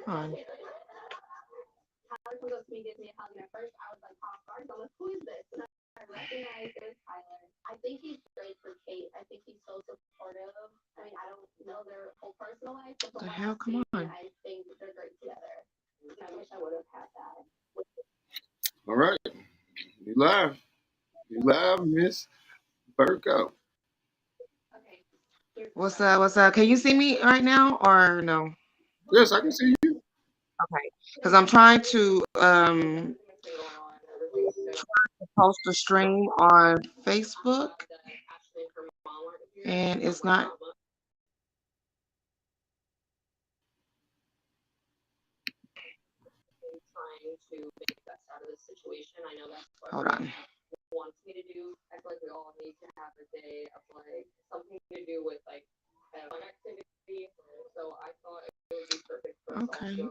on. The hell, come on. All right. You live. You live, Miss Virgo. What's up? What's up? Can you see me right now or no? Yes, I can see you. Okay, because I'm trying to post a stream on Facebook, and it's not. Hold on. Okay.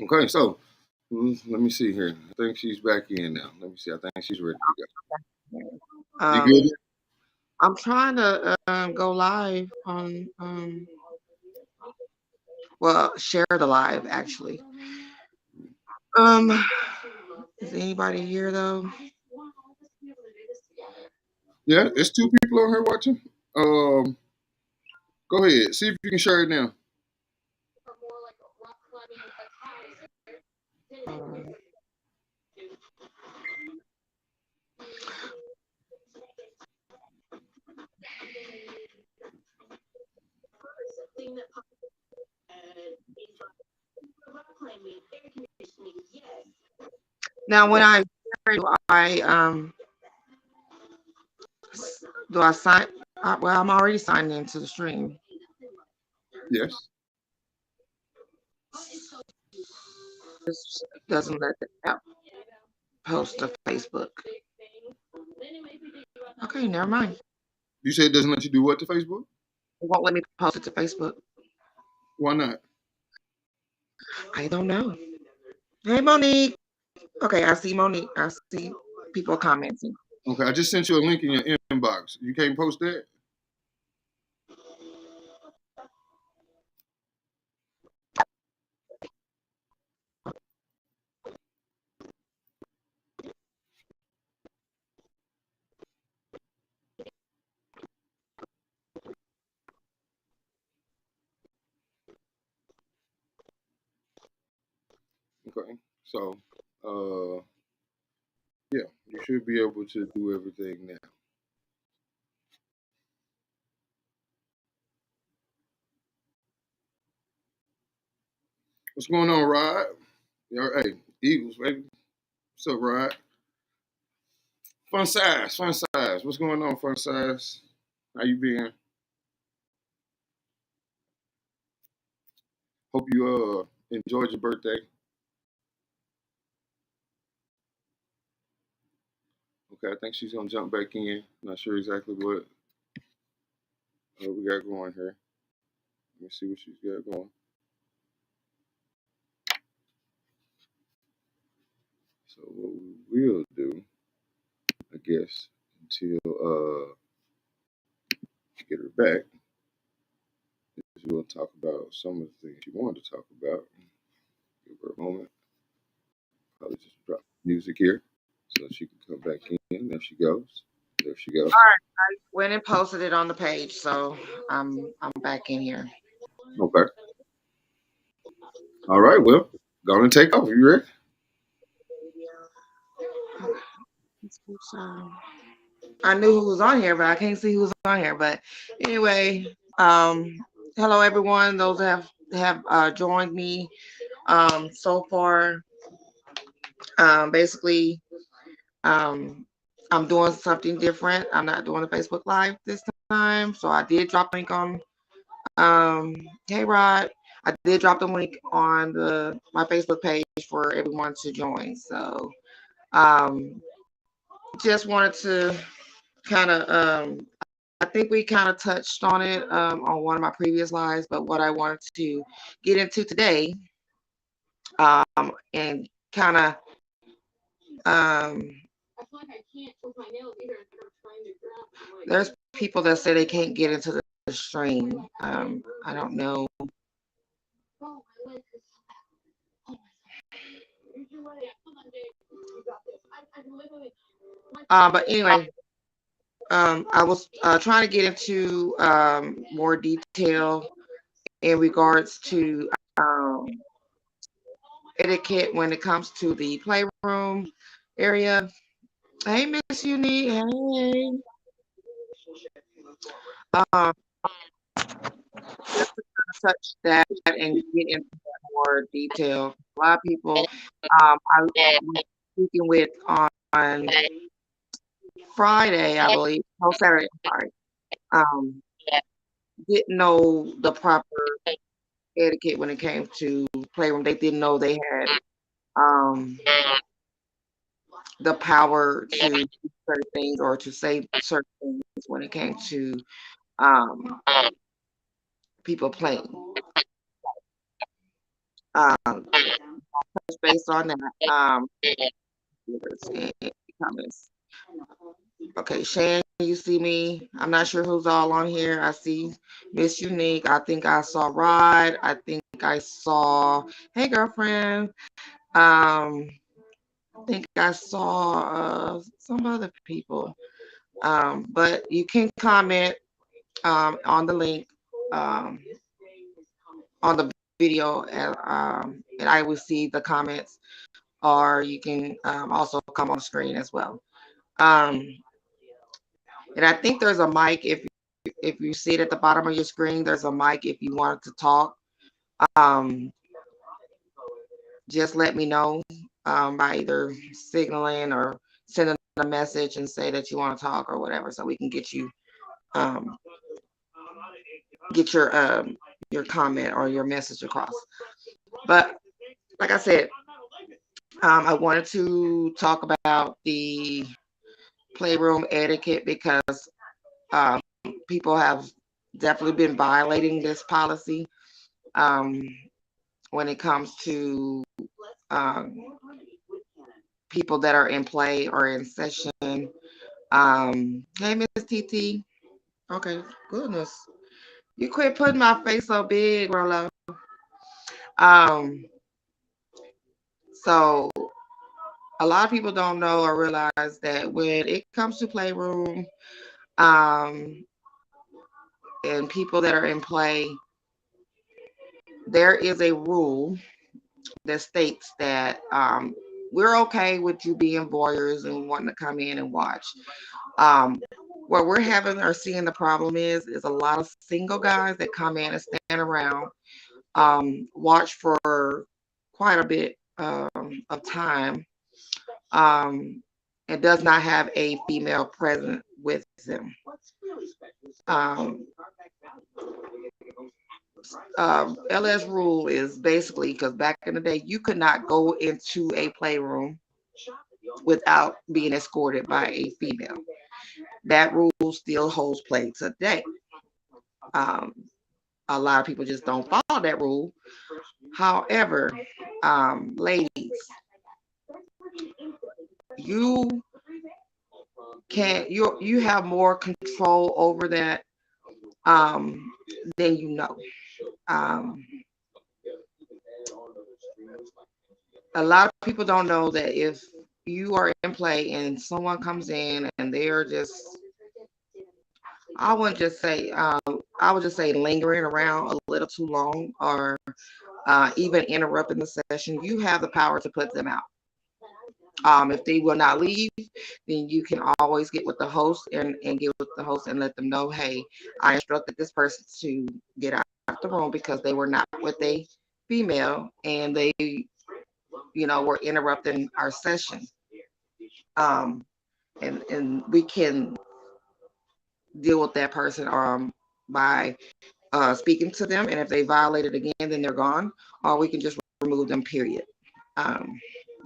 Okay, so let me see here. I think she's back in now. Let me see. I think she's ready to go. You Um, good? I'm trying to go live on well, share the live actually. Um, is anybody here though? Yeah, it's two people on here watching. Go ahead. See if you can share it now. Um, Now, when do I sign? Well, I'm already signed into the stream. Yes. This doesn't let the app post to Facebook. Okay, never mind. You said it doesn't let you do what to Facebook? It won't let me post it to Facebook. Why not? I don't know. Hey, Monique. Okay, I see Monique. I see people commenting. Okay, I just sent you a link in your inbox. You can't post that? Okay. So, yeah, you should be able to do everything now. What's going on, Rod? Hey, Eagles, baby. What's up, Rod? Fun size, fun size. What's going on, fun size? How you been? Hope you enjoyed your birthday. Okay, I think she's gonna jump back in. Not sure exactly what we got going here. Let me see what she's got going. So what we will do, I guess, until get her back, is we'll talk about some of the things she wanted to talk about. Give her a moment. Probably just drop music here so she can come back in. There she goes. There she goes. All right, I went and posted it on the page, so I'm back in here. Okay. All right. Well, go on and take off. You ready? I knew who was on here, but I can't see who's on here. But anyway, hello everyone. Those that have joined me so far. Basically, um, I'm doing something different. I'm not doing a Facebook Live this time, so I did drop a link on. Hey Rod, I did drop the link on the my Facebook page for everyone to join. So um, just wanted to kind of I think we kind of touched on it on one of my previous lives, but what I wanted to get into today and kind of there's people that say they can't get into the stream. I don't know. But anyway, I was trying to get into more detail in regards to um, etiquette when it comes to the playroom area. Hey, Miss Unique. Hey. Um, just to kind of touch that and get into that more detail. A lot of people I was speaking with on Friday, I believe. No, Saturday. I'm sorry. Um, didn't know the proper etiquette when it came to playroom. They didn't know they had um, the power to do certain things or to say certain things when it came to um, people playing. Based on that, comments. Okay, Shan, you see me? I'm not sure who's all on here. I see Miss Unique. I think I saw Rod. I think I saw, hey girlfriend. I think I saw some other people. But you can comment on the link um, on the video, and I will see the comments, or you can also come on the screen as well. Um, and I think there's a mic if you see it at the bottom of your screen. There's a mic if you wanted to talk. Um, just let me know by either signaling or sending a message and say that you want to talk or whatever, so we can um, get your comment or your message across. But like I said, I wanted to talk about the playroom etiquette because um, people have definitely been violating this policy um, when it comes to um, people that are in play or in session. Hey, Miss TT. Okay, goodness. You quit putting my face so big, Rolo. Um, so a lot of people don't know or realize that when it comes to playroom um, and people that are in play, there is a rule that states that we're okay with you being voyeurs and wanting to come in and watch. Um, what we're having or seeing the problem is a lot of single guys that come in and stand around, watch for quite a bit of time, and does not have a female present with them. Um, LS rule is basically because back in the day, you could not go into a playroom without being escorted by a female. That rule still holds play today. Um, a lot of people just don't follow that rule. However, ladies, you you have more control over that um, than you know. Um, a lot of people don't know that if you are in play and someone comes in and they're just, I wouldn't just say, I would just say lingering around a little too long or even interrupting the session, you have the power to put them out. If they will not leave, then you can always get with the host and get with the host and let them know, hey, I instructed this person to get out of the room because they were not with a female and they, were interrupting our session. Um, and we can deal with that person by speaking to them, and if they violate it again, then they're gone, or we can just remove them, period. Um,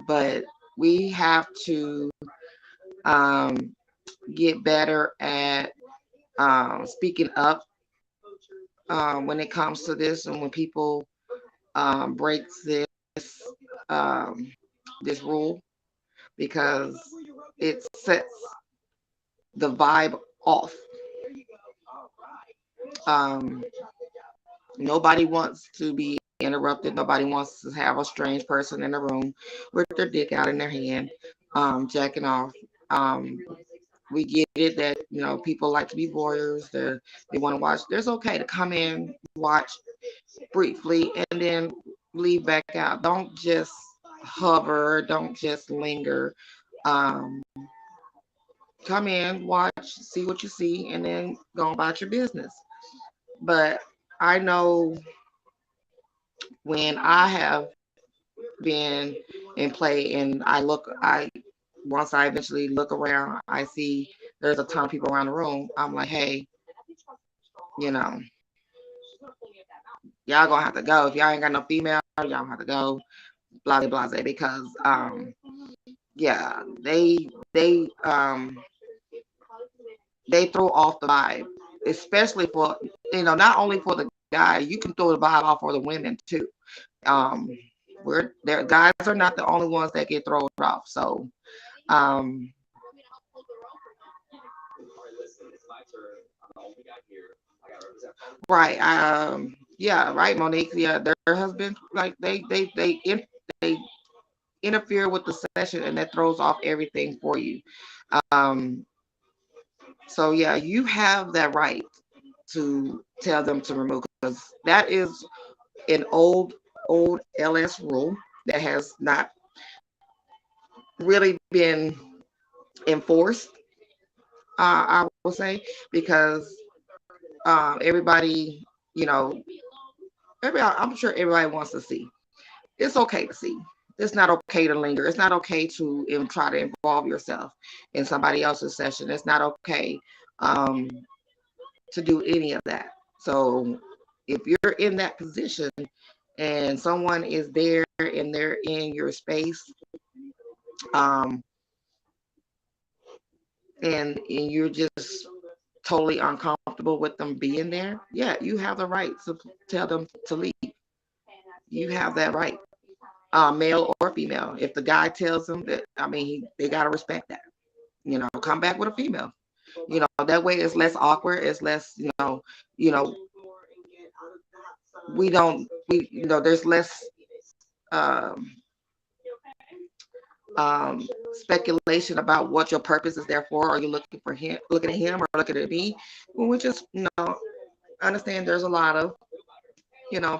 but we have to um, get better at speaking up when it comes to this, and when people breaks um, this rule, because it sets the vibe off. Um, Nobody wants to be interrupted. Nobody wants to have a strange person in the room with their dick out in their hand, jacking off. Um, we get it that people like to be voyeurs. They want to watch. There's okay to come in, watch briefly, and then leave back out. Don't just hover. Don't just linger. Um, Come in, watch, see what you see, and then go about your business. But I know when I have been in play, and I once I eventually look around, I see there's a ton of people around the room. I'm like, hey, you know, y'all gonna have to go. If y'all ain't got no female, y'all have to go. Blase blase, because yeah, they throw off the vibe, especially for not only for the guy. You can throw the vibe off for the women too. Um, we're there. Guys are not the only ones that get thrown off. So, um, right. Yeah, right, Monique. Yeah, there has been like they interfere with the session, and that throws off everything for you. Um, so yeah, you have that right to tell them to remove, because that is an old LS rule that has not really been enforced. I will say, because everybody, you know, I'm sure everybody wants to see. It's okay to see. It's not okay to linger. It's not okay to even try to involve yourself in somebody else's session. It's not okay um, to do any of that. So if you're in that position and someone is there and they're in your space, um, and you're just totally uncomfortable with them being there, yeah, you have the right to tell them to leave. You have that right, male or female. If the guy tells them that, I mean, they gotta respect that. Come back with a female. That way it's less awkward. It's less, you know, we don't, there's less um, speculation about what your purpose is there for. Are you looking for him, looking at him, or looking at me? Well, we just, understand there's a lot of,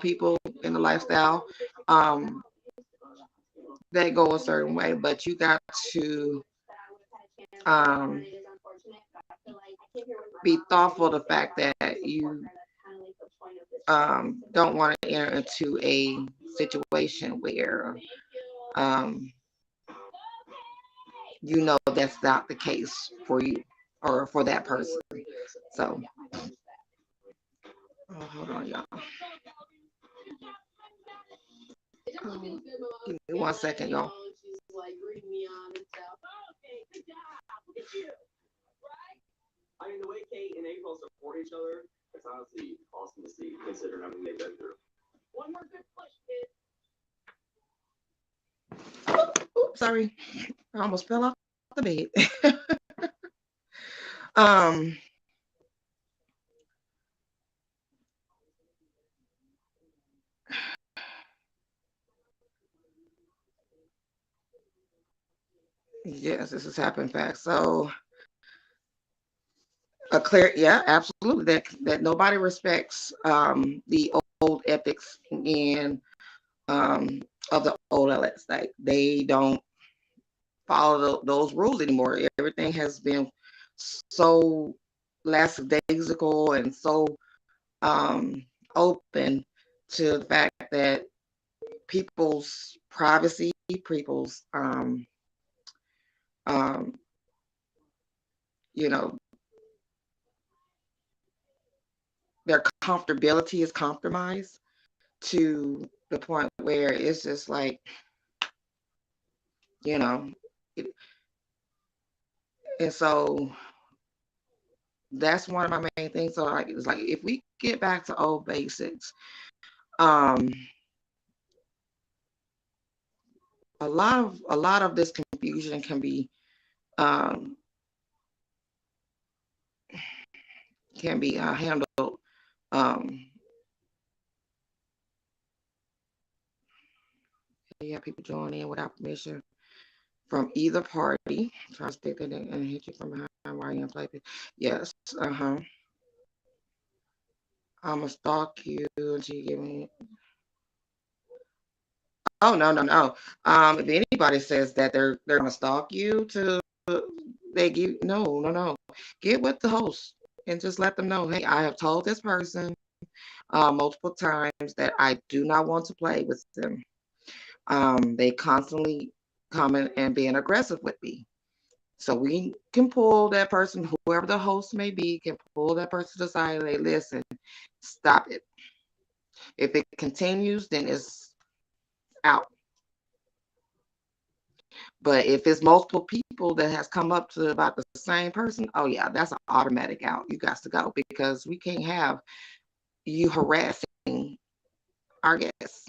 people in the lifestyle um, that go a certain way, but you got to um, be thoughtful of the fact that you don't want to enter into a situation where um, that's not the case for you or for that person. So, hold on, y'all. Give me 1 second, y'all. Oops, sorry. I almost fell off the bed. um, yes, this has happened fast. So, a clear, yeah, absolutely. That nobody respects the old ethics and of the old LS. Like, they don't follow those rules anymore. Everything has been so lackadaisical and so um, open to the fact that people's privacy, people's um, you know, their comfortability is compromised to the point where it's just like, you know, it- and so that's one of my main things. So like it's like if we get back to old basics, um, a lot of this confusion um, can be handled. Um, yeah, people join in without permission from either party. Try to stick it in and hit you from behind while you're in play. Yes, uh-huh. I'ma stalk you until you give me. Oh no, no, no. If anybody says that they're gonna stalk you to they give no, no, no. Get with the host and just let them know, hey, I have told this person multiple times that I do not want to play with them. They constantly coming and being aggressive with me. So we can pull that person, whoever the host may be, can pull that person to the side and say, listen, stop it. If it continues, then it's out. But if it's multiple people that has come up to about the same person, oh yeah, that's an automatic out. You got to go because we can't have you harassing our guests.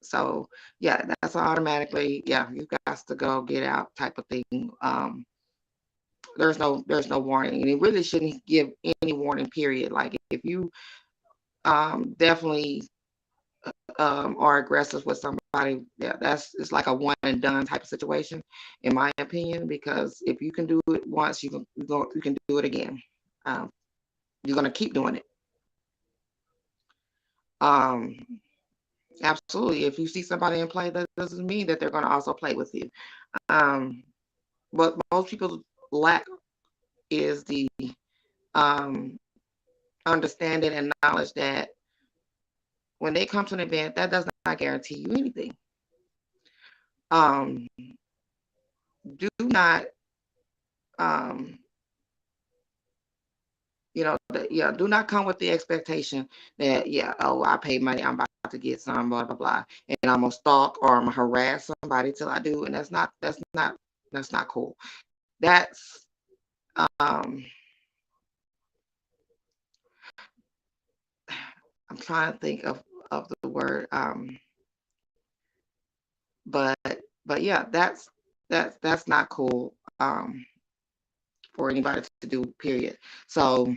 So yeah, that's automatically, yeah, you got to go get out type of thing. There's no warning, and it really shouldn't give any warning period. Like if you definitely are aggressive with somebody, yeah, that's it's like a one and done type of situation, in my opinion. Because if you can do it once, you can do it again. Um, you're gonna keep doing it. Um, absolutely. If you see somebody in play, that doesn't mean that they're gonna also play with you. Um, what most people lack is the um, understanding and knowledge that when they come to an event, that does not guarantee you anything. Um, do not um, yeah, do not come with the expectation that, yeah, oh, I paid money, I'm about to get some, blah, blah, blah. And I'm gonna stalk or I'm gonna harass somebody till I do. And that's not cool. That's um I'm trying to think of the word. But yeah, that's not cool for anybody to do, period. So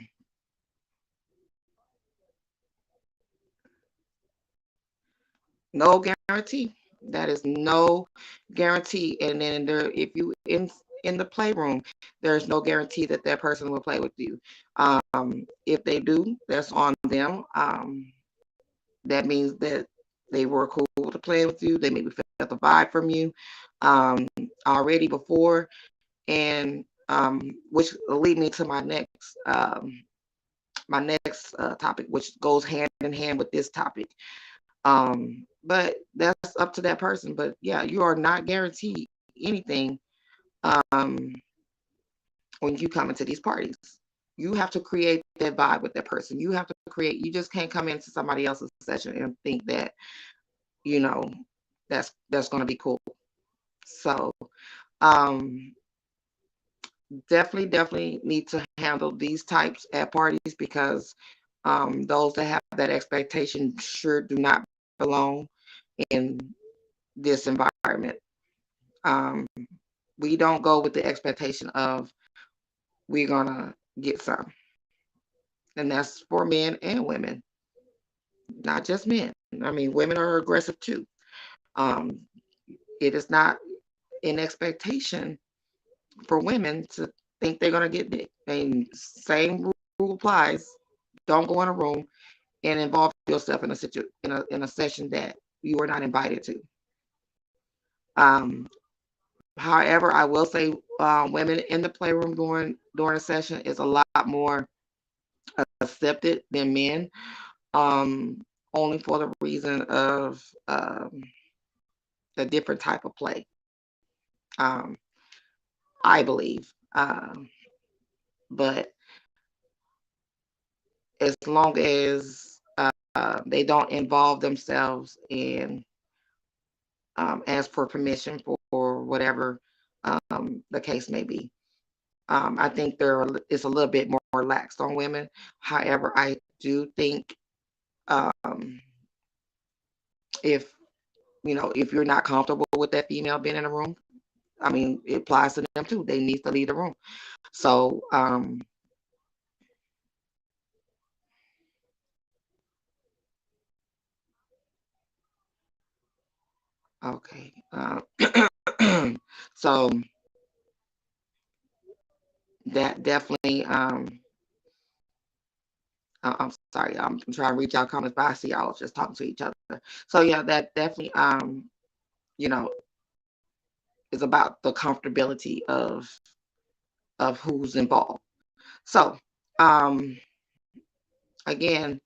no guarantee. That is no guarantee. And then if you in the playroom, there's no guarantee that that person will play with you. If they do, that's on them. That means that they were cool to play with you. They maybe felt the vibe from you um, already before, and which will lead me to my next topic, which goes hand in hand with this topic. But that's up to that person. But yeah, you are not guaranteed anything um, when you come into these parties. You have to create that vibe with that person. You have to create. You just can't come into somebody else's session and think that you know that's going to be cool. So um, definitely need to handle these types at parties because those that have that expectation sure do not belong in this environment. Um, we don't go with the expectation of we're gonna get some, and that's for men and women, not just men. I mean, women are aggressive too. Um, it is not an expectation for women to think they're gonna get dick. And same rule applies. Don't go in a room and involve yourself in a session that you were not invited to. Um, However, I will say women in the playroom during a session is a lot more accepted than men, only for the reason of the different type of play. Um, I believe, but as long as they don't involve themselves in ask for permission for whatever the case may be. I think is a little bit more relaxed on women. However, I do think if if you're not comfortable with that female being in a room, I mean, it applies to them too. They need to leave the room. So, okay. So that definitely, I'm sorry, I'm trying to reach out comments, but I see y'all just talking to each other. So yeah, that definitely, you know, is about the comfortability of who's involved. So, um, again,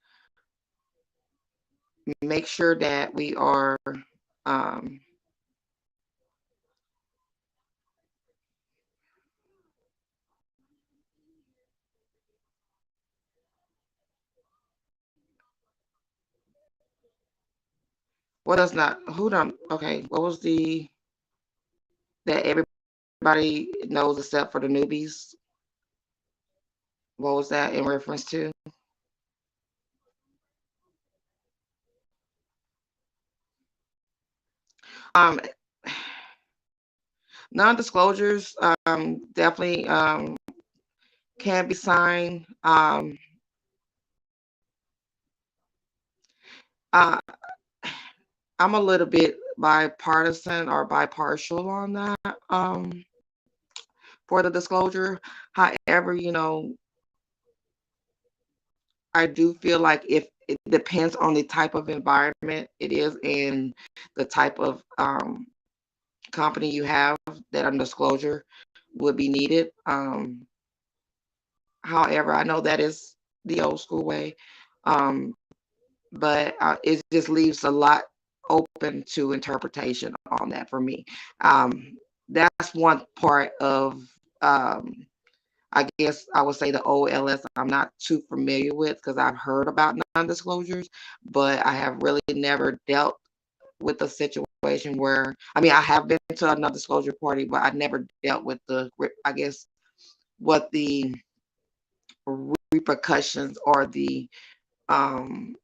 make sure that we are, um, what does not, who don't, okay, what was that everybody knows except for the newbies? What was that in reference to? Um, non-disclosures definitely can be signed. Uh, I'm a little bit bipartisan or bipartial on that for the disclosure. However, I do feel like if it depends on the type of environment it is and the type of company you have, that a disclosure would be needed. However, I know that is the old school way, but it just leaves a lot open to interpretation on that for me. That's one part of, I guess I would say, the OLS I'm not too familiar with because I've heard about non-disclosures, but I have really never dealt with a situation where, I mean, I have been to a non-disclosure party, but I never dealt with I guess, what the repercussions or um,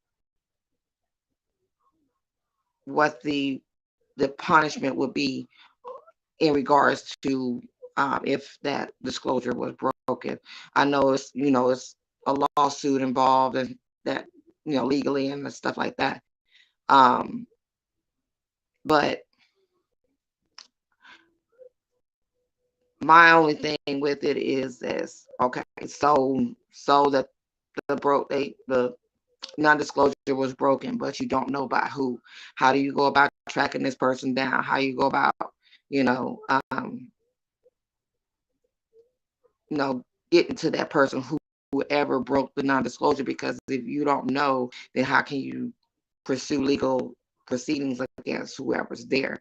what the punishment would be in regards to if that disclosure was broken. I know it's a lawsuit involved and that legally and stuff like that. But my only thing with it is this. Okay, so that the non-disclosure was broken, but you don't know by who. How do you go about tracking this person down? How you go about, you know, um, getting to that person whoever broke the non-disclosure? Because if you don't know, then how can you pursue legal proceedings against whoever's there?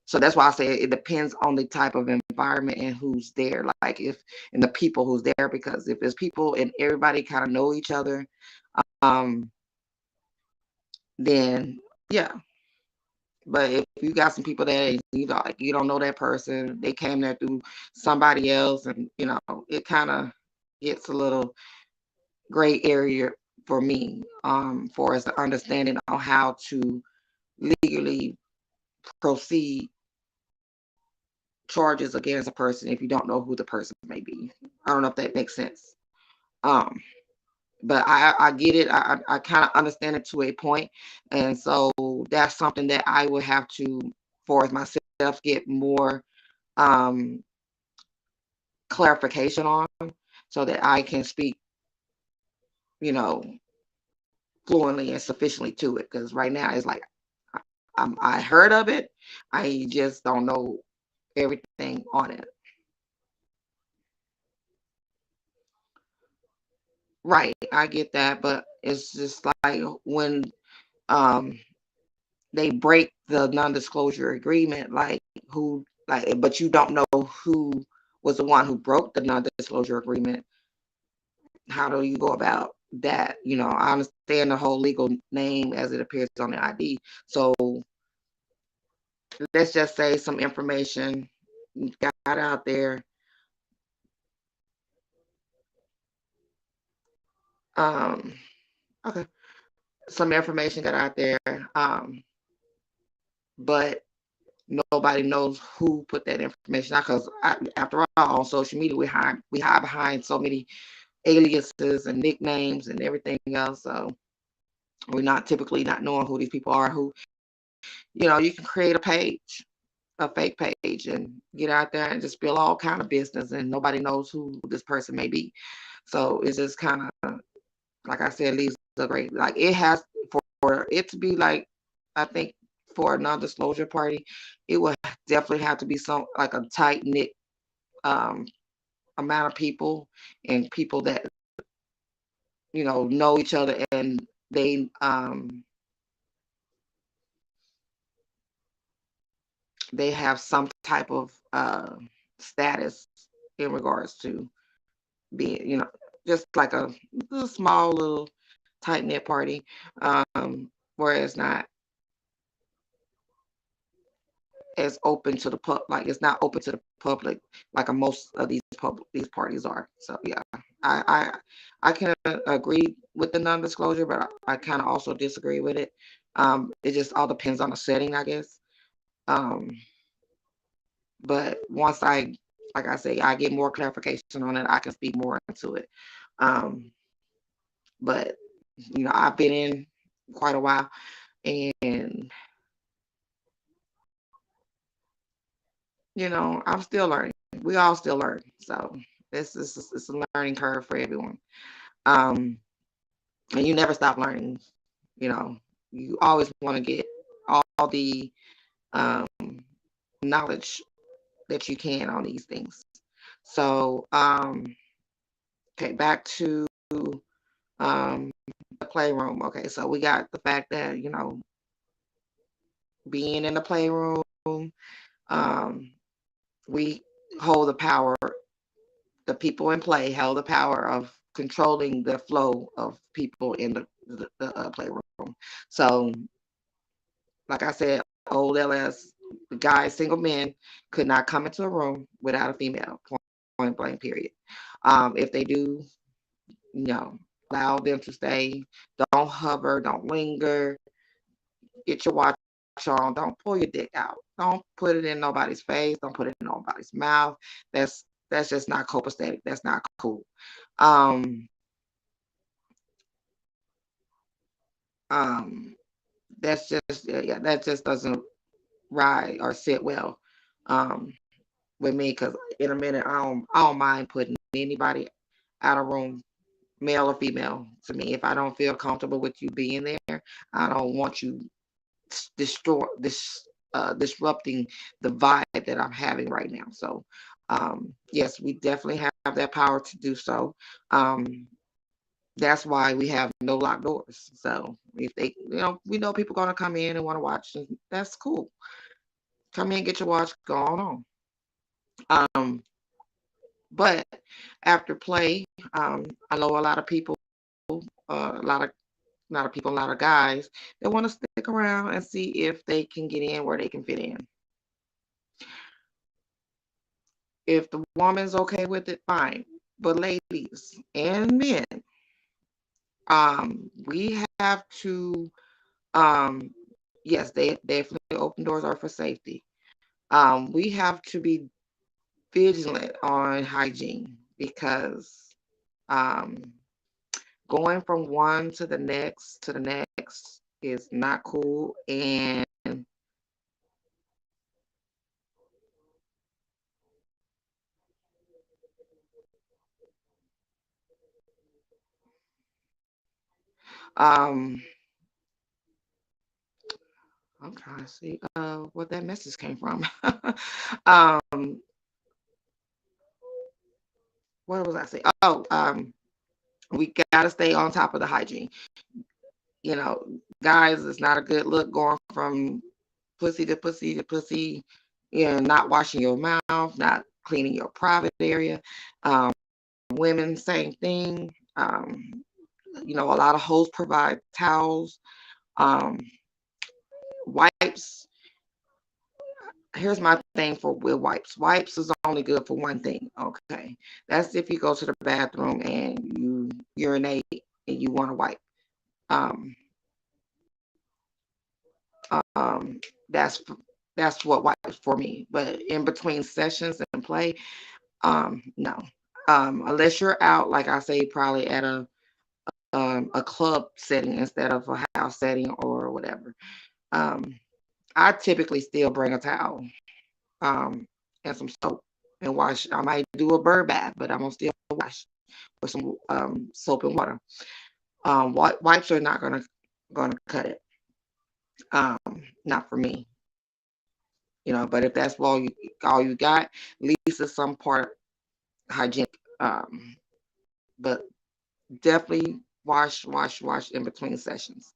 So that's why I say it depends on the type of environment and who's there, like if and the people who's there. Because if there's people and everybody kind of know each other, um, then yeah. But if you got some people that you don't know that person, they came there through somebody else, and it kind of gets a little gray area for me, for as the understanding on how to legally proceed charges against a person if you don't know who the person may be. I don't know if that makes sense. Um, but I get it. I kind of understand it to a point, and so that's something that I would have to, for myself, get more um, clarification on, so that I can speak, you know, fluently and sufficiently to it. Because right now it's like I heard of it, I just don't know everything on it. Right, I get that, but it's just like when um they break the non-disclosure agreement, like but you don't know who was the one who broke the non-disclosure agreement. How do you go about that, I understand the whole legal name as it appears on the ID. So let's just say some information got out there. Um, okay, some information got out there, but nobody knows who put that information out, because after all, on social media, we hide behind so many aliases and nicknames and everything else. So we're not typically not knowing who these people are. Who, you can create a fake page, and get out there and just spill all kind of business, and nobody knows who this person may be. So it's just kind of, like I said, leaves a great, like, it has, for it to be like, I think, for a non-disclosure party, it would definitely have to be some, like, a tight knit um amount of people, and people that know each other, and they have some type of status in regards to being, just like a small little tight knit party, where it's not as open to the like, it's not open to the public like most of these parties are. So yeah, I I, I can agree with the non-disclosure, but I kind of also disagree with it. It just all depends on the setting, I guess. Um, but once like I say, I get more clarification on it, I can speak more into it. Um, but I've been in quite a while, and I'm still learning. We all still learn. So it's a learning curve for everyone. Um, and you never stop learning. You know, you always want to get all the um, knowledge that you can on these things. So, okay, back to um, the playroom. Okay, so we got the fact that, being in the playroom, um, we hold the power, the people in play held the power of controlling the flow of people in the playroom. So, like I said, old LS, the guys, single men, could not come into a room without a female, point blank, period. If they do, allow them to stay. Don't hover, don't linger. Get your watch on. Don't pull your dick out. Don't put it in nobody's face. Don't put it in nobody's mouth. That's just not copacetic. That's not cool. Um, um, that's just, yeah, that just doesn't ride or sit well um, with me, because in a minute, I don't mind putting anybody out of room, male or female. To me, if I don't feel comfortable with you being there, I don't want you disrupting the vibe that I'm having right now. So, yes, we definitely have that power to do so. Um, that's why we have no locked doors. So if they, we know people gonna come in and want to watch, and that's cool. Come in, get your watch, go on. Um, but after play, I know a lot of people, a lot of people, a lot of guys that want to stick around and see if they can get in where they can fit in. If the woman's okay with it, fine. But ladies and men, we have to, um, yes, they definitely open doors are for safety. We have to be vigilant on hygiene, because um, going from one to the next is not cool. And um, I'm trying to see what that message came from. um, what was I saying? Oh, we gotta stay on top of the hygiene. You know, guys, it's not a good look going from pussy to pussy to pussy. Not washing your mouth, not cleaning your private area. Um, Women, same thing. A lot of hosts provide towels, um, wipes. Here's my thing for with wipes. Wipes is only good for one thing. Okay, that's if you go to the bathroom and you urinate and you want to wipe. Um, um, that's that's what wipes for me. But in between sessions and play, no. Unless you're out, like I say, probably at a club setting instead of a house setting or whatever. Um, I typically still bring a towel, um, and some soap and wash. I might do a bird bath, but I'm gonna still wash with some soap and water. Wipes are not gonna cut it. Not for me, But if that's all you got, at least it's some part hygienic. But definitely wash in between sessions.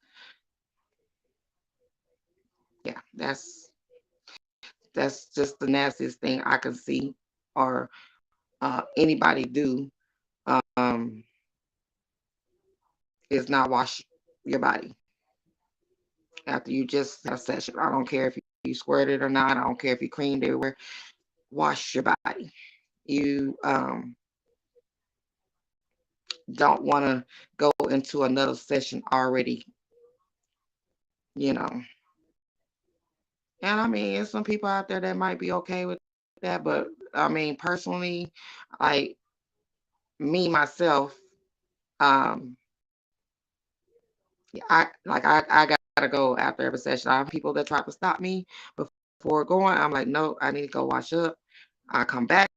Yeah, that's just the nastiest thing I can see or anybody do, um, is not wash your body after you just had a session. I don't care if you squirted or not. I don't care if you creamed everywhere. Wash your body. You don't want to go into another session already, you know. And I mean, there's some people out there that might be okay with that, but I mean, personally, like me myself, um, I gotta go after every session. I have people that try to stop me before going. I'm like, no, I need to go wash up. I come back,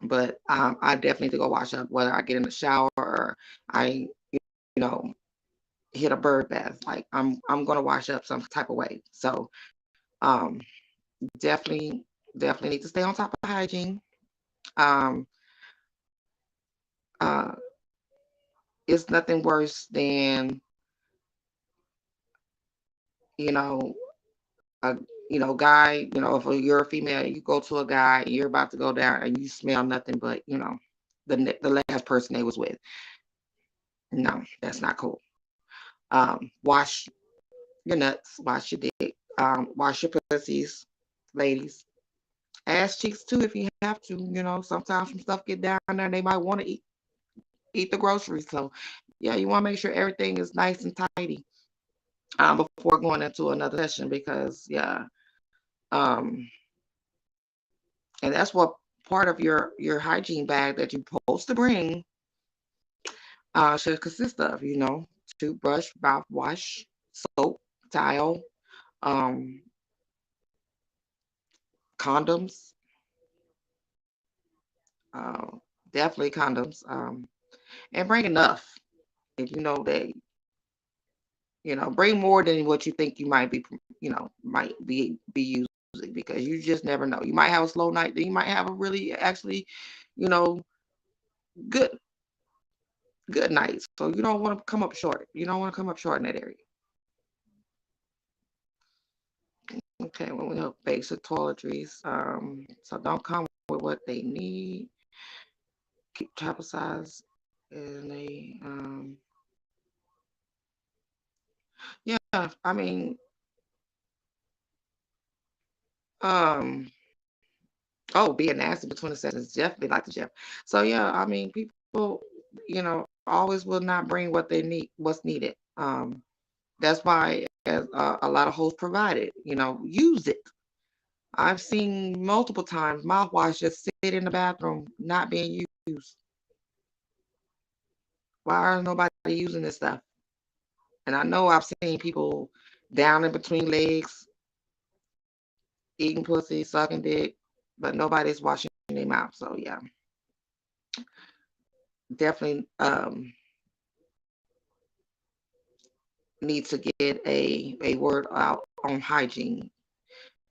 but I definitely need to go wash up. Whether I get in the shower or I, you know, hit a bird bath, like I'm gonna wash up some type of way. So um, definitely need to stay on top of hygiene. Um, uh, it's nothing worse than you know a guy, if you're a female, you go to a guy and you're about to go down and you smell nothing but, the last person they was with. No, that's not cool. Wash your nuts, wash your dick, wash your pussies, ladies. Ass cheeks too if you have to. Sometimes some stuff get down there and they might want to eat the groceries. So yeah, you want to make sure everything is nice and tidy before going into another session because yeah, um, and that's what part of your hygiene bag that you're supposed to bring should consist of. Toothbrush, mouthwash, soap, towel, um, condoms, uh, definitely condoms, and bring enough. If you know that, bring more than what you think you might be using because you just never know. You might have a slow night, then you might have a really actually, you know, good good night. So you don't want to come up short. You don't want to come up short in that area. Okay, when we have basic toiletries, so don't come with what they need. Keep travel size and yeah, I mean, um, oh, being nasty between the sessions, definitely like the Jeff. So yeah, I mean, people, always will not bring what they need, what's needed. That's why as a lot of hosts provide it, use it. I've seen multiple times mouthwash just sit in the bathroom not being used. Why are nobody using this stuff? And I know I've seen people down in between legs eating pussy, sucking dick, but nobody's washing their mouth. So yeah, definitely need to get a word out on hygiene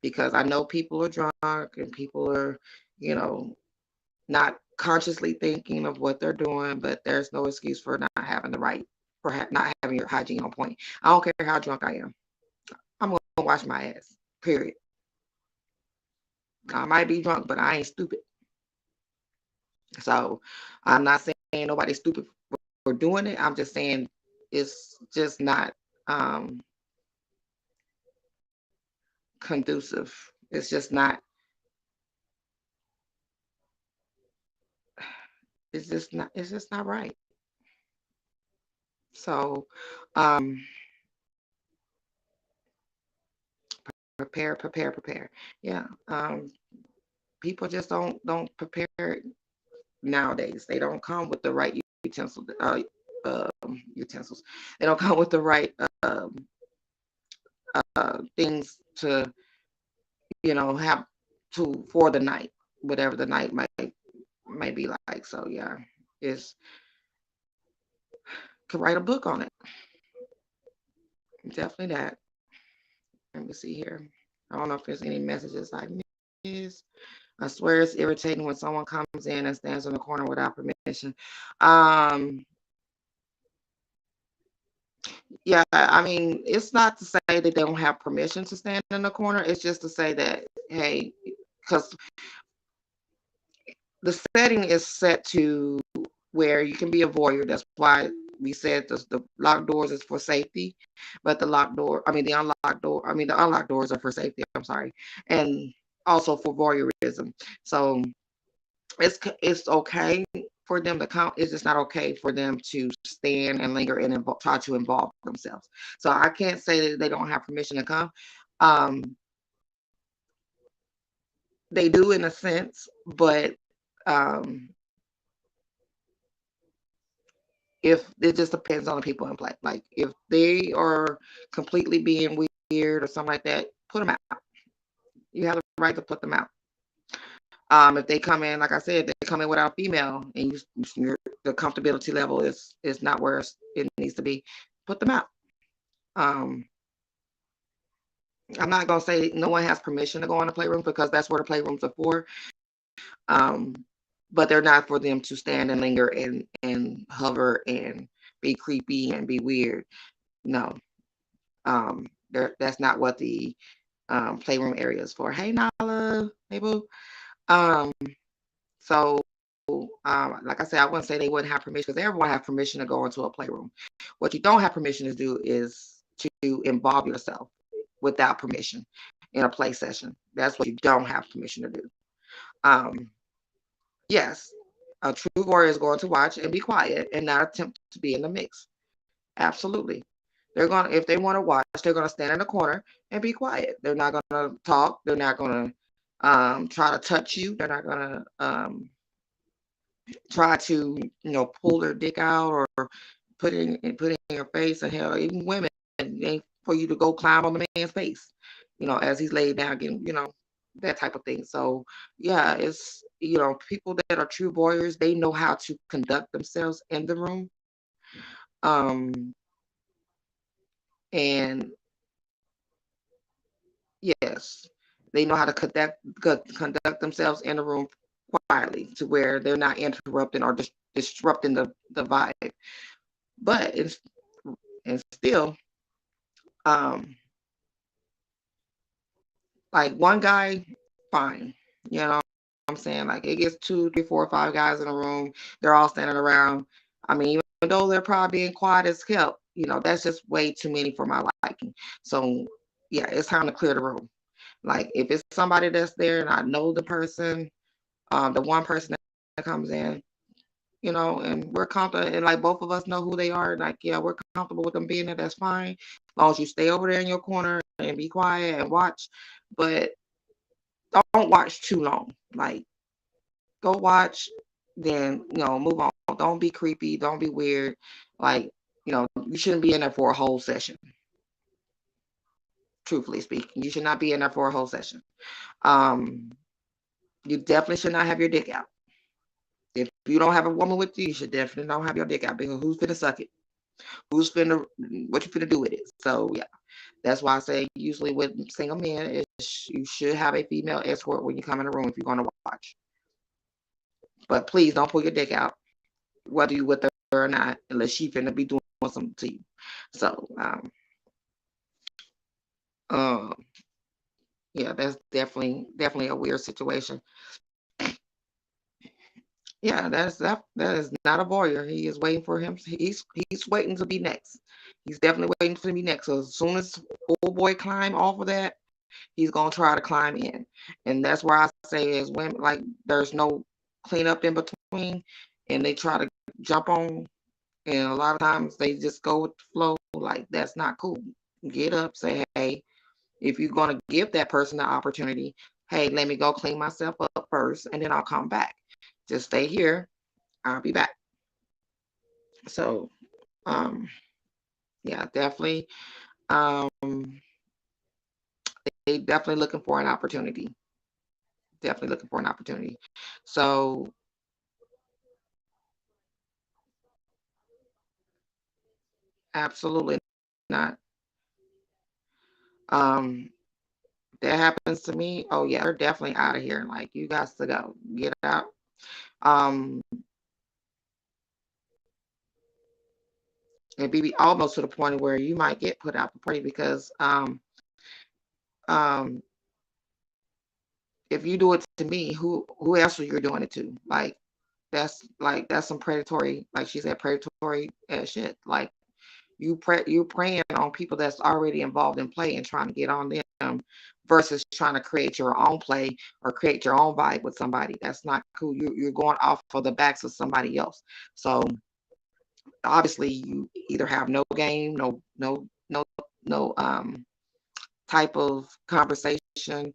because I know people are drunk and people are, you know, not consciously thinking of what they're doing, but there's no excuse for not having the right, not having your hygiene on point. I don't care how drunk I am. I'm gonna wash my ass. Period. I might be drunk, but I ain't stupid. So I'm not saying nobody's stupid doing it. I'm just saying it's just not conducive. It's just not. It's just not. It's just not right. So, um, prepare. Yeah. People just don't prepare nowadays. They don't come with the right utensils. Utensils. They don't come with the right things to have to for the night, whatever the night might be like. So yeah, it's could write a book on it. Definitely that. Let me see here. I don't know if there's any messages like this. I swear it's irritating when someone comes in and stands in the corner without permission. Um, yeah, I mean, it's not to say that they don't have permission to stand in the corner. It's just to say that, hey, because the setting is set to where you can be a voyeur. That's why we said the locked doors is for safety, but the unlocked doors are for safety. I'm sorry, and also for voyeurism. So it's okay for them to come. It's just not okay for them to stand and linger and try to involve themselves. So I can't say that they don't have permission to come. Um, they do in a sense, but if it just depends on the people in play. Like if they are completely being weird or something like that, put them out. You have the right to put them out. If they come in, like I said, they come in without a female, and the comfortability level is not where it needs to be. Put them out. Um, I'm not gonna say no one has permission to go in the playroom because that's where the playrooms are for. Um, but they're not for them to stand and linger and hover and be creepy and be weird. No, that's not what the playroom area is for. Hey Nala, hey boo. Um, so like I said, I wouldn't say they wouldn't have permission because everyone has permission to go into a playroom. What you don't have permission to do is to involve yourself without permission in a play session. That's what you don't have permission to do. Um, yes, a true warrior is going to watch and be quiet and not attempt to be in the mix. Absolutely. If they want to watch, they're gonna stand in the corner and be quiet. They're not gonna talk. They're not gonna try to touch you. They're not gonna try to pull their dick out or put it in your face. And hell, even women, they for you to go climb on the man's face, as he's laid down, getting that type of thing. So yeah, it's people that are true warriors. They know how to conduct themselves in the room. Um, and yes, they know how to conduct themselves in the room quietly to where they're not interrupting or disrupting the vibe. But it's and still, um, like one guy, fine. You know what I'm saying? Like it gets two, three, four, five guys in a room. They're all standing around. I mean, even though they're probably being quiet as hell, that's just way too many for my liking. So yeah, it's time to clear the room. Like if it's somebody that's there and I know the person, the one person that comes in, and we're comfortable, and like both of us know who they are. Like, yeah, we're comfortable with them being there. That's fine, as long as you stay over there in your corner and be quiet and watch. But don't watch too long. Like, go watch, then move on. Don't be creepy. Don't be weird. Like, you shouldn't be in there for a whole session. Truthfully speaking, you should not be in there for a whole session. Um, you definitely should not have your dick out. If you don't have a woman with you, you should definitely don't have your dick out because who's finna suck it? Who's finna what you finna do with it? So yeah, that's why I say usually with single men is you should have a female escort when you come in the room if you're gonna watch. But please don't pull your dick out, whether you with her or not, unless she finna be doing something to you. So um yeah, that's definitely a weird situation. Yeah, that is not a voyeur. He is waiting for him. He's waiting to be next. He's definitely waiting to be next. So as soon as old boy climb off of that, he's gonna try to climb in. And that's where I say is women like there's no cleanup in between, and they try to jump on, and a lot of times they just go with the flow. Like that's not cool. Get up, say hey. If you're gonna give that person the opportunity, hey, let me go clean myself up first, and then I'll come back. Just stay here. I'll be back. So, um, yeah, definitely. They definitely looking for an opportunity. Definitely looking for an opportunity. So, absolutely not. Um, that happens to me. Oh yeah, they're definitely out of here. Like you got to go, get out. Um, and be almost to the point where you might get put out the party because um, if you do it to me, who else are you doing it to? That's some predatory, like she said, predatory shit. Like you're preying on people that's already involved in play and trying to get on them versus trying to create your own play or create your own vibe with somebody. That's not cool. You're going off of the backs of somebody else. So obviously you either have no game, no type of conversation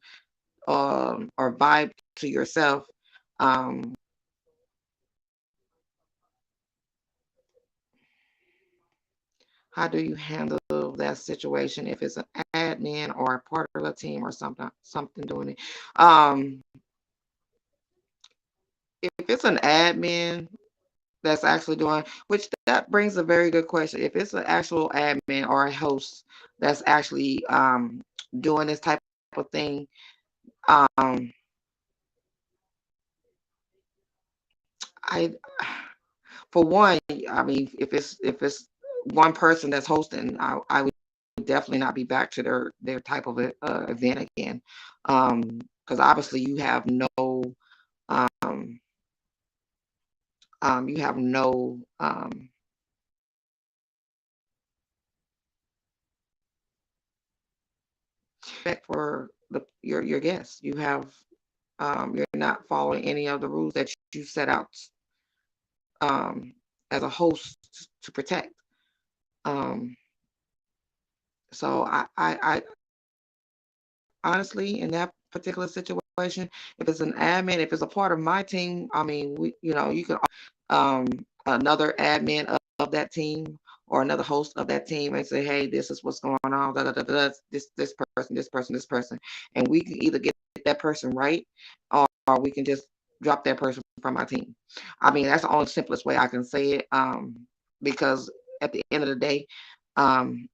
or vibe to yourself. Um, how do you handle that situation if it's an admin or a part of a team or something doing it? If it's an admin that's actually doing, which that brings a very good question. If it's an actual admin or a host that's actually doing this type of thing, um, I for one, I mean, if it's one person that's hosting, I would definitely not be back to their type of event again, because obviously um, you have no respect for your guests. You're not following any of the rules that you set out um, as a host to protect. Um, so I honestly, in that particular situation, if it's an admin, if it's a part of my team, I mean, you can um, another admin of that team or another host of that team and say, hey, this is what's going on, da, da, da, da, this person, this person, this person, and we can either get that person right, or we can just drop that person from our team. I mean, that's the only simplest way I can say it, because at the end of the day,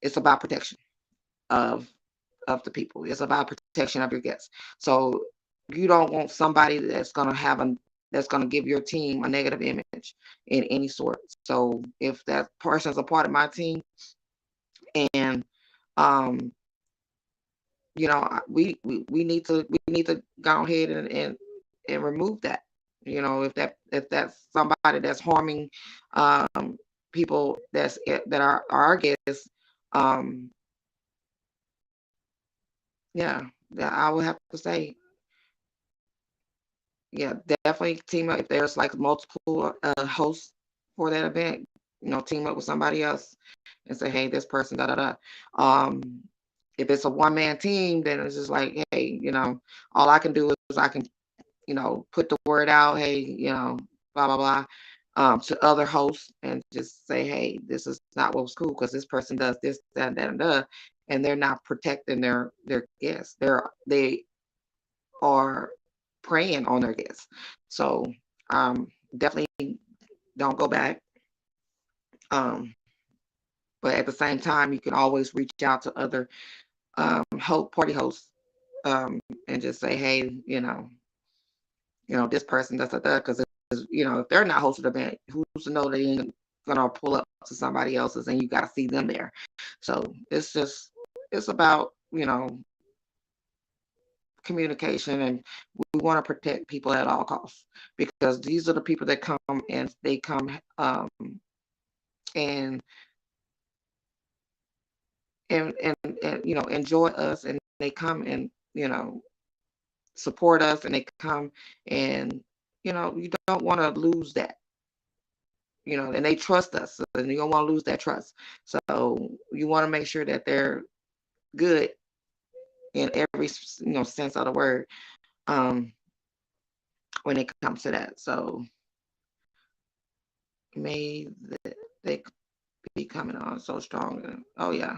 it's about protection of the people. It's about protection of your guests. So you don't want somebody that's gonna give your team a negative image in any sort. So if that person is a part of my team and um we need to go ahead and remove that. If that's somebody that's harming um people that are our guests, um yeah, I would have to say, yeah, definitely team up if there's like multiple hosts for that event. Team up with somebody else and say, hey, this person, da da da. Um, if it's a one man team, then it's just like, hey, all I can do is I can, put the word out, hey, blah blah blah, to other hosts and just say, hey, this is not what was cool because this person does this, that, and that, and they're not protecting their guests. They are preying on their guests. So definitely don't go back. Um, but at the same time, you can always reach out to other party hosts and just say, hey, this person does that because if they're not hosting the event, who's to know they ain't gonna pull up to somebody else's and you got to see them there. So it's about communication, and we want to protect people at all costs, because these are the people that come and they come and enjoy us, and they come and support us, and they come and you don't want to lose that, and they trust us, and you don't want to lose that trust. So you want to make sure that they're good in every sense of the word, um when it comes to that. So may they be coming on so strong. Oh yeah.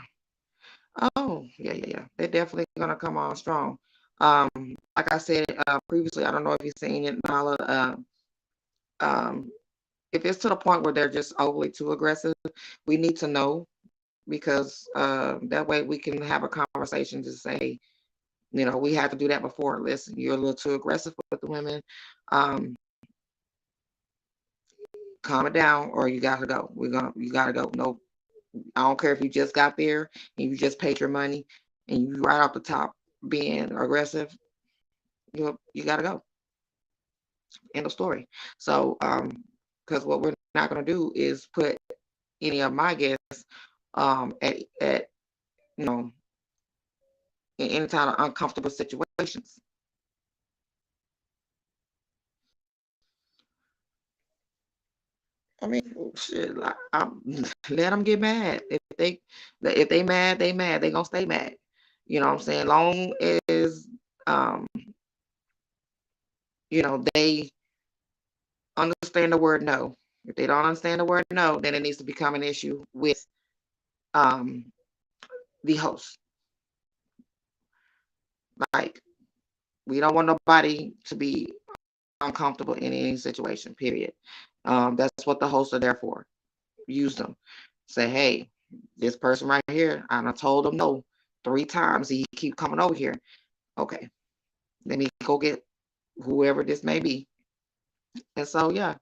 Oh yeah, yeah, yeah. They're definitely gonna come on strong. Um, like I said previously, I don't know if you've seen it, Nala. Um, if it's to the point where they're just overly too aggressive, we need to know, because that way we can have a conversation to say, we had to do that before. Listen, you're a little too aggressive with the women. Um, Calm it down, or you gotta go. You gotta go. No, I don't care if you just got there and you just paid your money and you right off the top being aggressive. You gotta go. End of story. So, because what we're not gonna do is put any of my guests at you know in any kind of uncomfortable situations. I mean, shit. Like, let them get mad. If they mad, they mad. They gonna stay mad. You know what I'm saying? Long as um, they understand the word no. If they don't understand the word no, then it needs to become an issue with um the host. Like, we don't want nobody to be uncomfortable in any situation. Period. That's what the hosts are there for. Use them. Say, hey, this person right here, I done told him no 3 times. He keep coming over here. Okay, let me go get whoever this may be. And so yeah,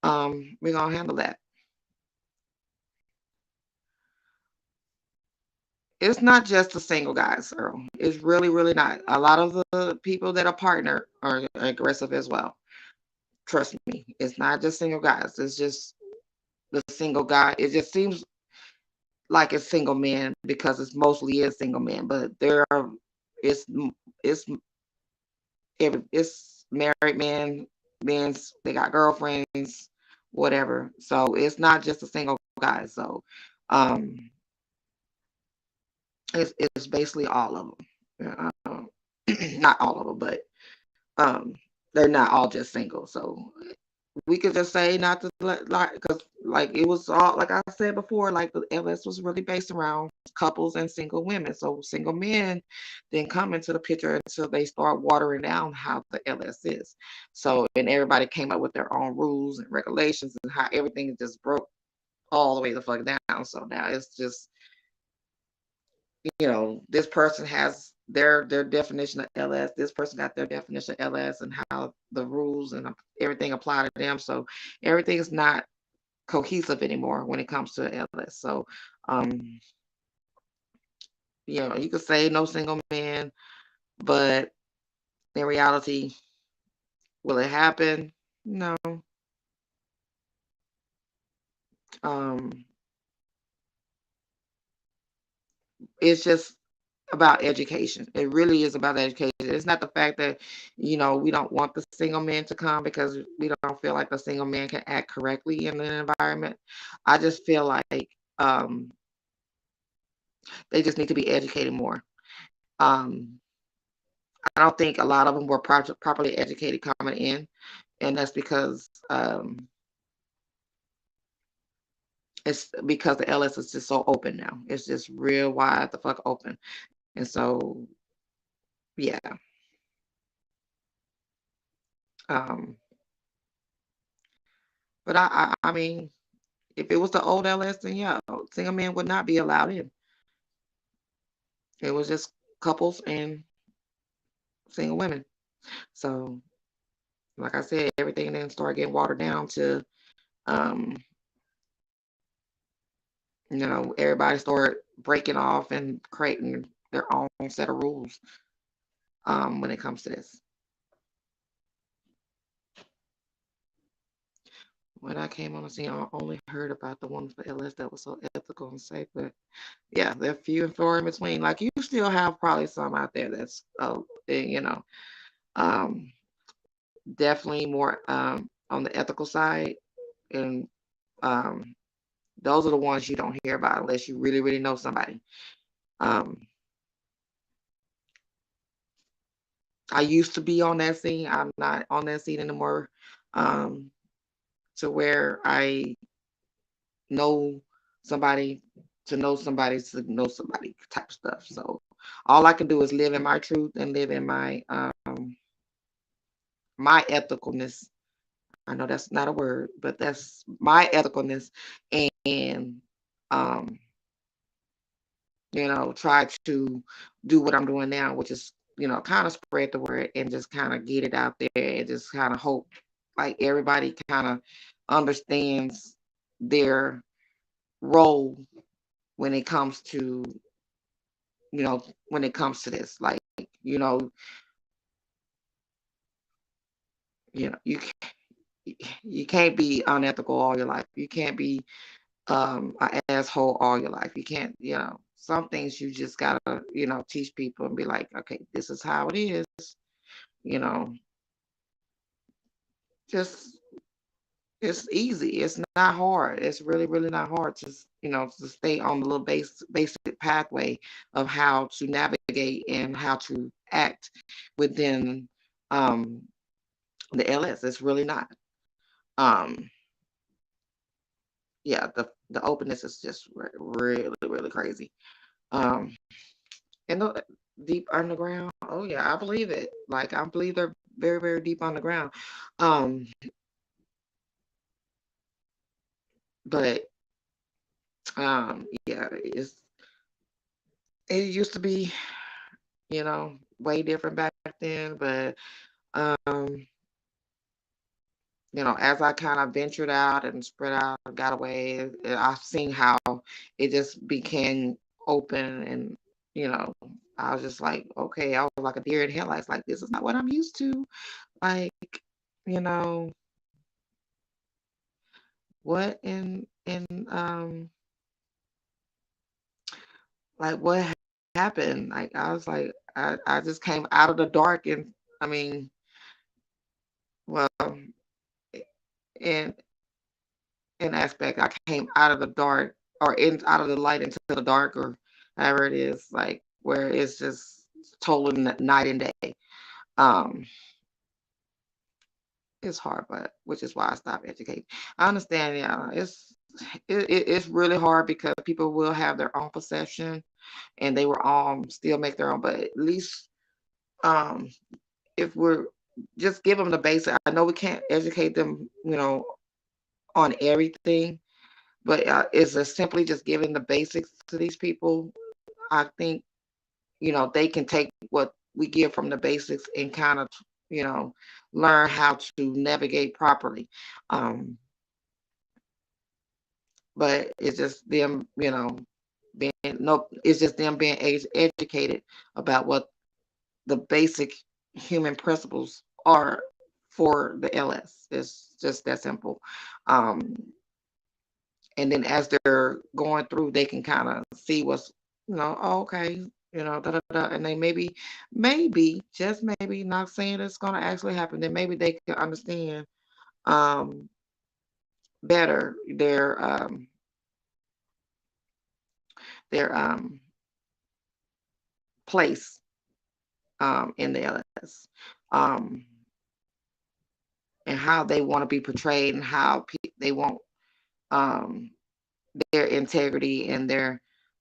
we're gonna handle that. It's not just the single guys, Earl. It's really, really not. A lot of the people that are partner are aggressive as well. Trust me, it's not just single guys. It's just the single guy. It just seems like it's single men because it's mostly is single men, but it's it's it's married men, men's they got girlfriends, whatever. So it's not just a single guy. So um, it's basically all of them. Not all of them, but um, they're not all just single. So we could just say not to like, because like it was all like I said before, like the LS was really based around couples and single women. So single men didn't come into the picture until they start watering down how the LS is. So and everybody came up with their own rules and regulations and how everything just broke all the way the fuck down. So now it's just this person has their definition of LS. This person got their definition of LS and how the rules and everything apply to them. So everything is not cohesive anymore when it comes to LS. So um, you could say no single man, but in reality, will it happen? No. Um, it's just about education. It really is about education. It's not the fact that, we don't want the single man to come because we don't feel like the single man can act correctly in an environment. I just feel like they just need to be educated more. Um, I don't think a lot of them were properly educated coming in, and that's because it's because the LS is just so open now. It's just real wide the fuck open, and so yeah. Um, but I mean, if it was the old LS, then yeah, single men would not be allowed in. It was just couples and single women. So, like I said, everything then started getting watered down to, um, everybody started breaking off and creating their own set of rules. when it comes to this. When I came on the scene, I only heard about the one for LS that was so ethical and safe, but yeah, they're few and far in between. Like you still have probably some out there that's, um, definitely more on the ethical side, and um, those are the ones you don't hear about unless you really, really know somebody. Um, I used to be on that scene. I'm not on that scene anymore. Um, to where I know somebody to know somebody type of stuff. So all I can do is live in my truth and live in my ethicalness. I know that's not a word, but that's my ethicalness, and um, try to do what I'm doing now, which is, kind of spread the word and just kind of get it out there and just kind of hope like everybody kind of understands their role when it comes to, when it comes to this. Like, you know, you know, you can't be unethical all your life. You can't be an asshole all your life. You can't, some things you just gotta, teach people and be like, okay, this is how it is, you know, just it's easy. It's not hard. It's really, really not hard to, to stay on the little basic pathway of how to navigate and how to act within um the LS. It's really not. Um, yeah, the openness is just really, really crazy. Um, and the deep underground. Oh yeah, I believe it. Like I believe they're very, very deep underground. Um, but yeah, it used to be, way different back then. But um, as I kind of ventured out and spread out, got away, I've seen how it just became open, and you know, I was just like, okay, I was like a deer in headlights. Like this is not what I'm used to. Like, you know, what in like what happened? Like I was like, I just came out of the dark, and I mean, well, in in aspect, I came out of the dark or in out of the light into the dark, or however it is, like where it's just total night and day. Um, it's hard, but which is why I stopped educating. I understand, yeah, it's really hard because people will have their own perception and they will still make their own, but at least um if we're just give them the basic. I know we can't educate them, on everything, but it's just simply just giving the basics to these people. I think, they can take what we give from the basics and kind of, you know, learn how to navigate properly. Um, but it's just them, being no, it's just them being educated about what the basic human principles are for the LS. It's just that simple. Um, and then as they're going through, they can kind of see what's, oh, okay, da, da, da, and they maybe, just maybe, not saying it's going to actually happen, then maybe they can understand um, better their place in the LS, um, and how they want to be portrayed, and how they want um, their integrity and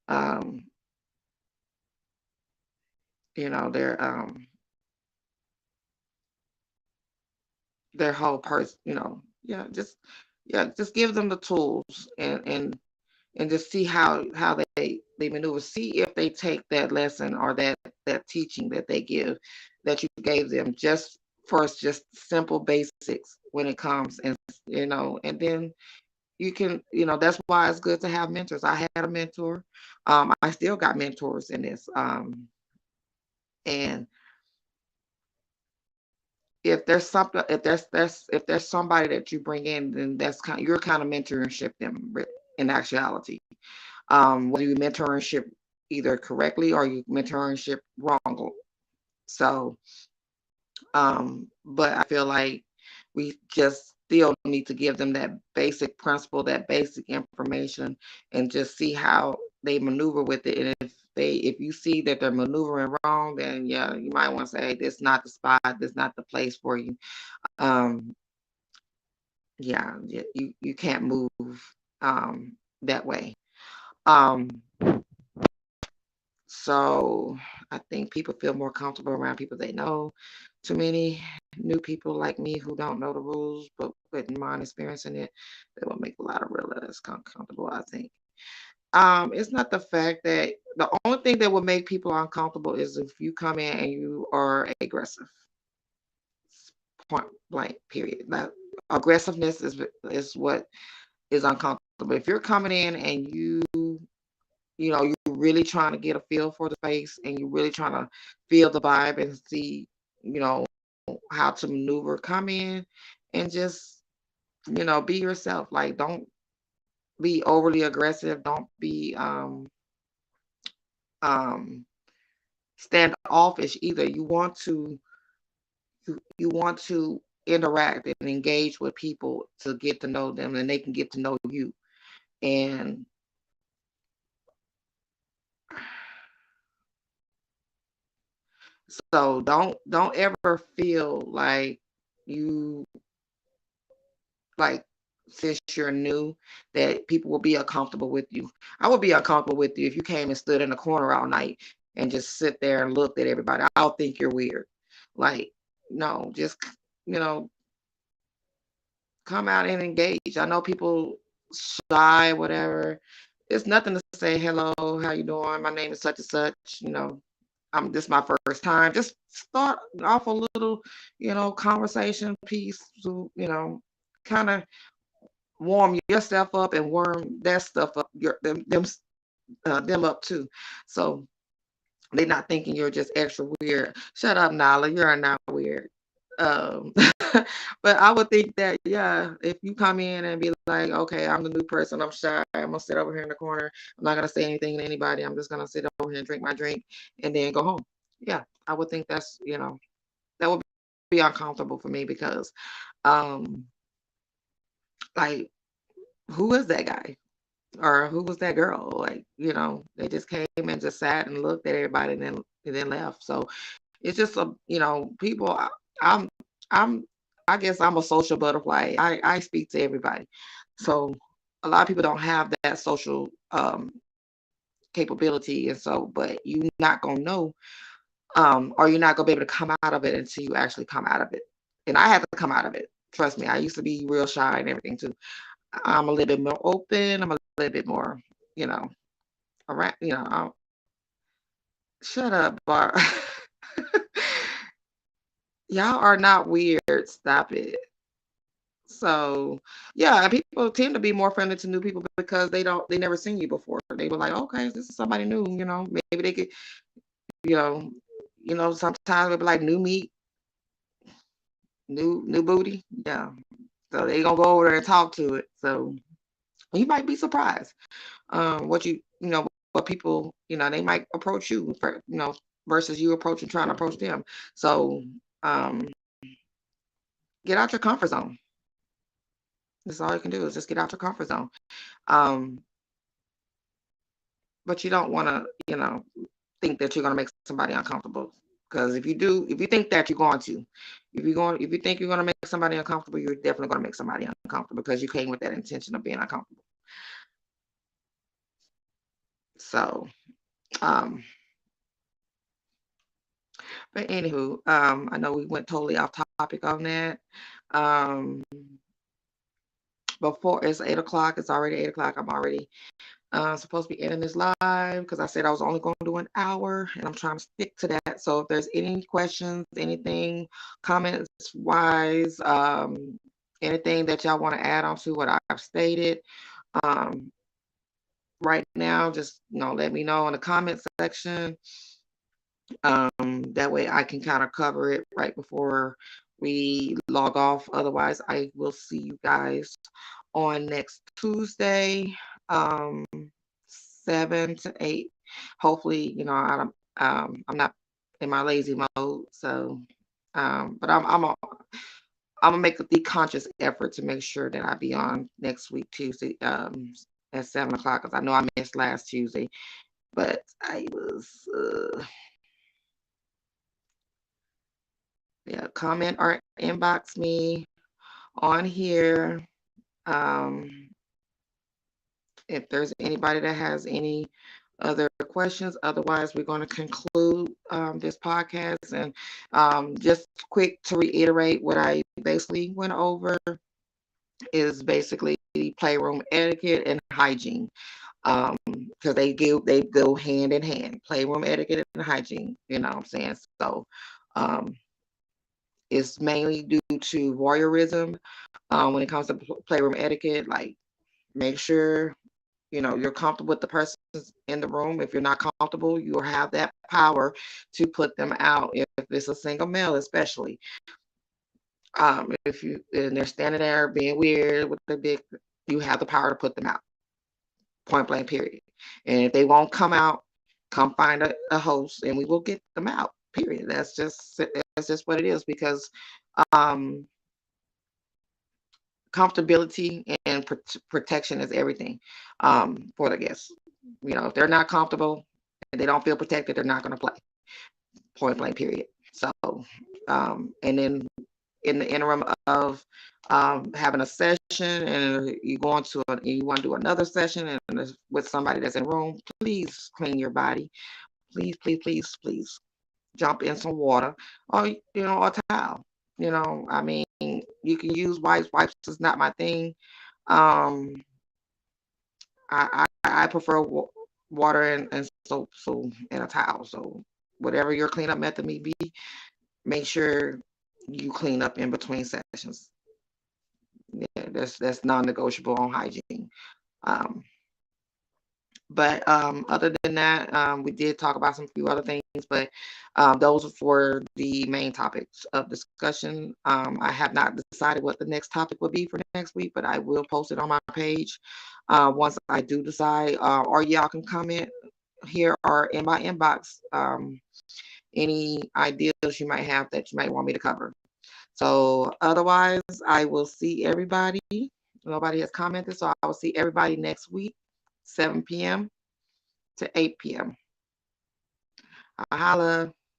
um, their whole person, yeah, just give them the tools, and just see how they maneuver. See if they take that lesson or that teaching that they give, that you gave them, just first, just simple basics when it comes, and then you can, that's why it's good to have mentors. I had a mentor. I still got mentors in this, and if there's something, if there's somebody that you bring in, then you're kind of mentorship them in actuality. Whether you mentorship either correctly or you mentorship wrong. So, but I feel like we just still need to give them that basic principle, that basic information, and just see how they maneuver with it. And if you see that they're maneuvering wrong, then yeah, you might want to say, hey, this is not the spot, this is not the place for you. Um, yeah, you can't move that way. Um, so I think people feel more comfortable around people they know. Too many new people like me who don't know the rules but wouldn't mind experiencing it, that will make a lot of real less comfortable, I think. It's not the fact that the only thing that would make people uncomfortable is if you come in and you are aggressive. Point blank, period. Now, aggressiveness is what is uncomfortable. If you're coming in and you're really trying to get a feel for the space and you're really trying to feel the vibe and see, you know, how to maneuver, come in and just, be yourself. Like, don't be overly aggressive. Don't be um standoffish either. You want to interact and engage with people to get to know them and they can get to know you. And so don't ever feel like you like since you're new that people will be uncomfortable with you. I would be uncomfortable with you if you came and stood in the corner all night and just sit there and looked at everybody. I'll think you're weird. Like, no, just you know, come out and engage. I know people shy, whatever. It's nothing to say hello, how you doing? My name is such and such, this is my first time. Just start off a little, conversation piece to, kind of warm yourself up and warm that stuff up, them up too. So they're not thinking you're just extra weird. Shut up, Nala. You're not weird. Um, but I would think that, yeah, if you come in and be like, okay, I'm the new person, I'm shy, I'm gonna sit over here in the corner, I'm not gonna say anything to anybody, I'm just gonna sit over here and drink my drink and then go home. Yeah, I would think that would be uncomfortable for me because, um, like, who is that guy? Or who was that girl? Like, they just came and just sat and looked at everybody and then left. So it's just people. I'm I'm I guess I'm a social butterfly. I speak to everybody. So a lot of people don't have that social capability, and so but you're not gonna know, or you're not gonna be able to come out of it until you actually come out of it. And I had to come out of it. Trust me, I used to be real shy and everything too. I'm a little bit more open. I'm a little bit more, you know, around. Shut up, Bar. Y'all are not weird. Stop it. So yeah, and people tend to be more friendly to new people because they never seen you before. They were like, okay, this is somebody new, maybe they could, you know, sometimes it'll be like new meat, new booty. Yeah. So they gonna go over there and talk to it. So you might be surprised. What people, they might approach you for, versus you approaching trying to approach them. So um get out your comfort zone. That's all you can do is just get out your comfort zone. Um, but you don't want to, think that you're going to make somebody uncomfortable. Because if you think that you're going to, if you think you're going to make somebody uncomfortable, you're definitely going to make somebody uncomfortable because you came with that intention of being uncomfortable. So, um, but anywho, I know we went totally off topic on that. Um, before it's 8 o'clock, it's already 8 o'clock. I'm already supposed to be ending this live because I said I was only going to do an hour and I'm trying to stick to that. So if there's any questions, anything, comments wise, anything that y'all want to add on to what I've stated, um, right now, just let me know in the comment section. That way I can kind of cover it right before we log off. Otherwise, I will see you guys on next Tuesday, 7 to 8. Hopefully, I'm not in my lazy mode. So, but I'm gonna make the conscious effort to make sure that I be on next week Tuesday, at 7 o'clock, because I know I missed last Tuesday, but I was, yeah, comment or inbox me on here. Um, if there's anybody that has any other questions, otherwise we're going to conclude this podcast. And just quick to reiterate what I basically went over is basically playroom etiquette and hygiene, because they go hand in hand, playroom etiquette and hygiene, you know what I'm saying? So um, it's mainly due to voyeurism when it comes to playroom etiquette. Like, make sure you're comfortable with the persons in the room. If you're not comfortable, you'll have that power to put them out. If it's a single male, especially, if you and they're standing there being weird with the big, you have the power to put them out. Point blank, period. And if they won't come out, come find a host, and we will get them out. Period. That's just what it is, because um, comfortability and protection is everything for the guests. If they're not comfortable and they don't feel protected, they're not going to play. Point blank, period. So, and then in the interim of having a session, and you want to do another session and with somebody that's in the room, please clean your body. Please, please, please, please jump in some water, or a towel. I mean, you can use wipes. Wipes is not my thing. Um, I prefer water and soap, and a towel. So whatever your cleanup method may be, make sure you clean up in between sessions. Yeah, that's non-negotiable on hygiene. Um, but other than that, we did talk about some few other things, but those were the main topics of discussion. I have not decided what the next topic will be for next week, but I will post it on my page once I do decide. Or y'all can comment here or in my inbox any ideas you might have that you might want me to cover. So otherwise, I will see everybody. Nobody has commented, so I will see everybody next week, 7 p.m. to 8 p.m. Holla.